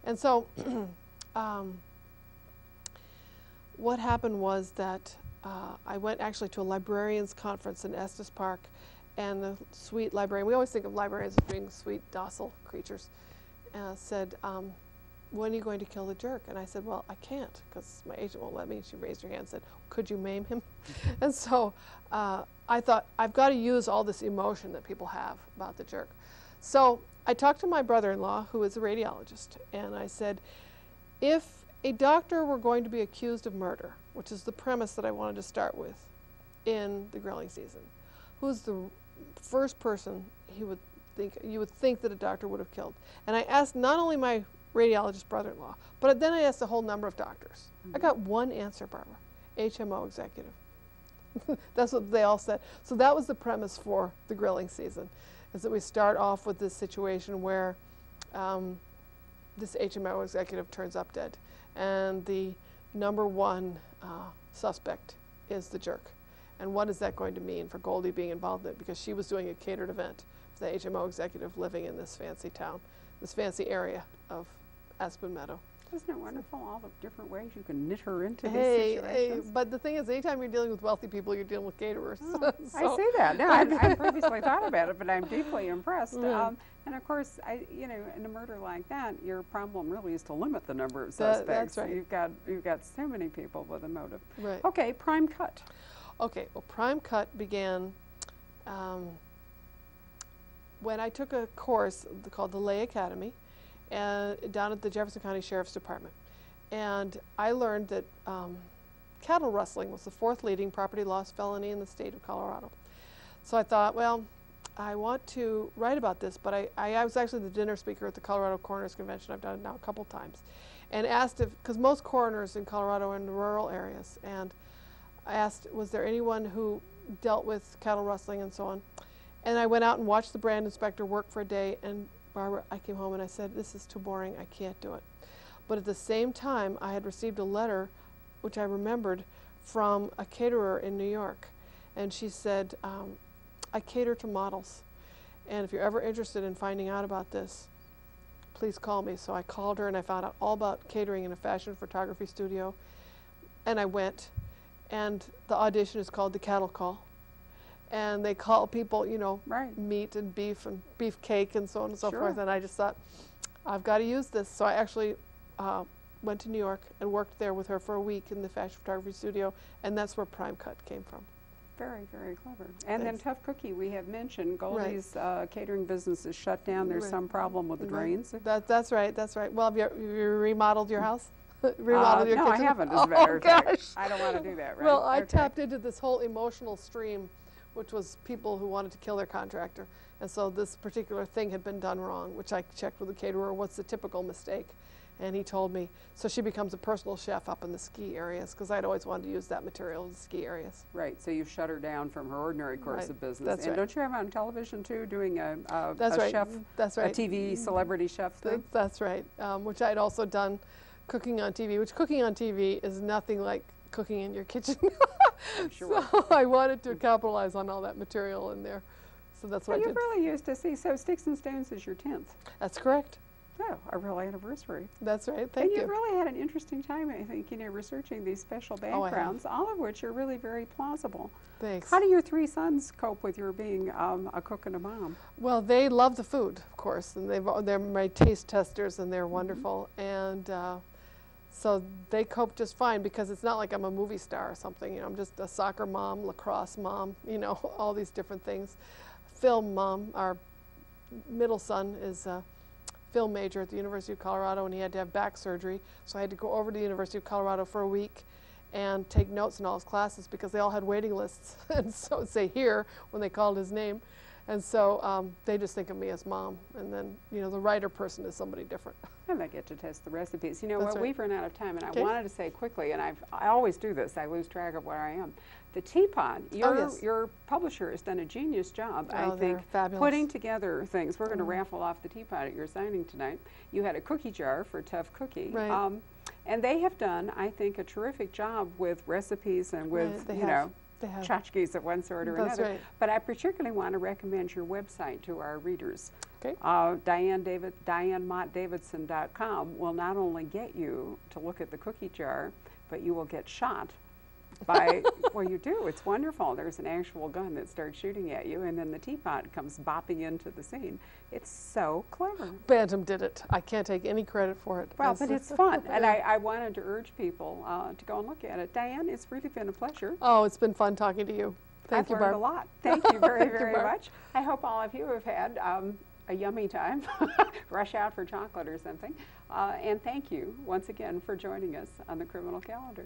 And so what happened was that I went actually to a librarians conference in Estes Park, and the sweet librarian, we always think of librarians as being sweet, docile creatures, said, when are you going to kill the jerk? And I said, well, I can't, because my agent won't let me. And she raised her hand and said, could you maim him? And so I thought, I've got to use all this emotion that people have about the jerk. So I talked to my brother-in-law, who is a radiologist, and I said, if a doctor were going to be accused of murder, which is the premise that I wanted to start with in the grilling season, who's the first person you would think that a doctor would have killed? And I asked not only my radiologist brother-in-law, but then I asked a whole number of doctors. I got one answer, Barbara: HMO executive. That's what they all said. So that was the premise for the grilling season, is that we start off with this situation where this HMO executive turns up dead, and the #1 suspect is the jerk. And what is that going to mean for Goldie being involved in it? Because she was doing a catered event for the HMO executive living in this fancy town, this fancy area of Aspen Meadow. Isn't it wonderful, all the different ways you can knit her into these Hey, situations? but the thing is, anytime you're dealing with wealthy people, you're dealing with caterers. Oh, so. I see that. No, I've previously thought about it, but I'm deeply impressed. Yeah. And of course, in a murder like that, your problem really is to limit the number of suspects. That's right. You've got so many people with a motive. Right. Okay, prime cut. Okay, well, prime cut began when I took a course called the Lay Academy down at the Jefferson County Sheriff's Department. And I learned that cattle rustling was the 4th leading property loss felony in the state of Colorado. So I thought, well, I want to write about this, but I was actually the dinner speaker at the Colorado Coroners Convention. I've done it now a couple times. And asked if, because most coroners in Colorado are in the rural areas, and I asked, was there anyone who dealt with cattle rustling and so on? And I went out and watched the brand inspector work for a day, and Barbara, I came home and I said, this is too boring, I can't do it. But at the same time, I had received a letter, which I remembered, from a caterer in New York. And she said, I cater to models, and if you're ever interested in finding out about this, please call me. So I called her and I found out all about catering in a fashion photography studio. And I went, and the audition is called the Cattle Call. And they call people, you know, Right. meat and beef cake and so on and so Sure. forth. And I just thought, I've got to use this. So I actually went to New York and worked there with her for a week in the fashion photography studio, and that's where Prime Cut came from. Very, very clever. And Thanks. then Tough Cookie, we have mentioned Goldie's catering business is shut down. There's some problem with the drains. That's right, that's right. Well, have you remodeled your house? Remodeled your no, kitchen? I haven't, as a matter of gosh. fact. I don't want to do that, right? Well, I Okay. tapped into this whole emotional stream, which was people who wanted to kill their contractor. And so this particular thing had been done wrong, which I checked with the caterer, what's the typical mistake? And he told me, so she becomes a personal chef up in the ski areas, because I'd always wanted to use that material in the ski areas. Right, so you shut her down from her ordinary course Right, of business. that's and right. don't you have her on television too, doing a That's right. chef, That's right. a TV celebrity chef thing? That's right, which I'd also done cooking on TV, which cooking on TV is nothing like cooking in your kitchen. Sure. So I wanted to capitalize on all that material in there. So that's what I You've did. really used to see, so Sticks and Stones is your 10th. That's correct. Oh, a real anniversary. That's right. And Thank you've you. really had an interesting time, I think, researching these special Oh, I have. backgrounds, all of which are really very plausible. Thanks. How do your 3 sons cope with your being a cook and a mom? Well, they love the food, of course, and they're my taste testers, and they're wonderful. And so they cope just fine, because it's not like I'm a movie star or something. You know, I'm just a soccer mom, lacrosse mom, you know, all these different things. Film mom. Our middle son is a film major at the University of Colorado, and he had to have back surgery. So I had to go over to the University of Colorado for a week and take notes in all his classes, because they all had waiting lists. And so it'd say here when they called his name. And so they just think of me as mom. And then, you know, the writer person is somebody different. And they get to test the recipes. You know That's what, right. we've run out of time, and I Okay. wanted to say quickly, and I always do this, I lose track of where I am. The teapot, yes. your publisher has done a genius job, Oh, I they're think, fabulous. putting together things. We're going to raffle off the teapot at your signing tonight. You had a cookie jar for Tough Cookie. Right. And they have done, I think, a terrific job with recipes and with, Right, they you have. know, They have. tchotchkes of one sort or That's another. right. But I particularly want to recommend your website to our readers. Okay. DianeMottDavidson.com will not only get you to look at the cookie jar, but you will get shot by, well, you do. It's wonderful. There's an actual gun that starts shooting at you, and then the teapot comes bopping into the scene. It's so clever. Bantam did it. I can't take any credit for it. Well, but it's fun, and I wanted to urge people to go and look at it. Diane, it's really been a pleasure. Oh, it's been fun talking to you. Thank you, I've learned Barb. a lot. Thank you very, Thank you, very Barb. much. I hope all of you have had a yummy time. Rush out for chocolate or something. And thank you once again for joining us on the Criminal Calendar.